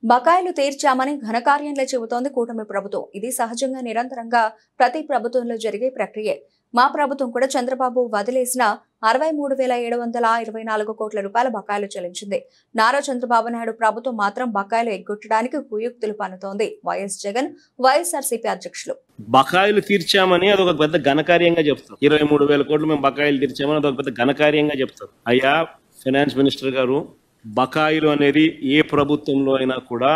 బకాయిలు తీర్చామని ఘనకార్యంలో చెబుతోంది కూటమి ప్రభుత్వం. ఇది సహజంగా నిరంతరంగా ప్రతి ప్రభుత్వంలో జరిగే ప్రక్రియే. మా ప్రభుత్వం కూడా చంద్రబాబు వదిలేసిన 63,724 కోట్ల రూపాయల బకాయిలు చెల్లించింది. నారా చంద్రబాబు నాయుడు ప్రభుత్వం మాత్రం బకాయిలు ఎగ్గొట్టడానికి కుయుక్తులు పన్నుతోంది. వైఎస్ జగన్, వైఎస్ఆర్సీపీ అధ్యక్షులు. బకాయిలు తీర్చామని అదొక పెద్ద ఘనకార్యంగా చెప్తారు. 23,000 కోట్లు మేము బకాయిలు తీర్చామని అదొక పెద్ద ఘనకార్యంగా చెప్తారు. అయ్యా ఫైనాన్స్ మినిస్టర్ గారు, బకాయిలు అనేది ఏ ప్రభుత్వంలో అయినా కూడా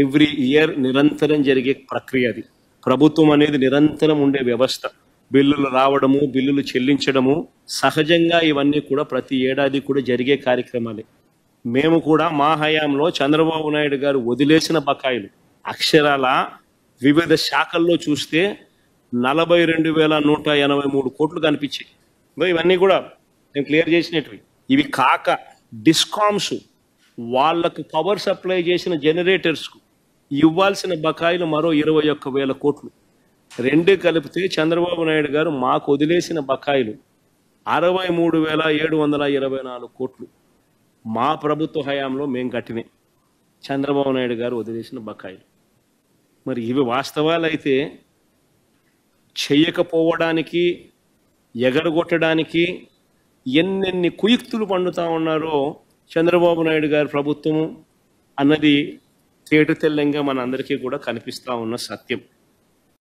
ఎవ్రీ ఇయర్ నిరంతరం జరిగే ప్రక్రియ. అది ప్రభుత్వం అనేది నిరంతరం ఉండే వ్యవస్థ. బిల్లులు రావడము, బిల్లులు చెల్లించడము సహజంగా ఇవన్నీ కూడా ప్రతి ఏడాది కూడా జరిగే కార్యక్రమాలే. మేము కూడా మా హయాంలో చంద్రబాబు నాయుడు గారు వదిలేసిన బకాయిలు అక్షరాల వివిధ శాఖల్లో చూస్తే 42,183 కోట్లు కనిపించాయి. ఇవన్నీ కూడా మేము క్లియర్ చేసినవి. ఇవి కాక డిస్కామ్స్ వాళ్లకు పవర్ సప్లై చేసిన జనరేటర్స్కు ఇవ్వాల్సిన బకాయిలు మరో 21,000 కోట్లు. రెండు కలిపితే చంద్రబాబు నాయుడు గారు మాకు వదిలేసిన బకాయిలు 63,724 కోట్లు మా ప్రభుత్వ హయాంలో మేము కట్టినే చంద్రబాబు నాయుడు గారు వదిలేసిన బకాయిలు. మరి ఇవి వాస్తవాలైతే చెయ్యకపోవడానికి, ఎగరగొట్టడానికి ఎన్నెన్ని కుయుక్తులు పండుతా ఉన్నారో చంద్రబాబు నాయుడు గారి ప్రభుత్వము అన్నది తేట తెల్లంగా మనందరికీ కూడా కనిపిస్తూ ఉన్న సత్యం.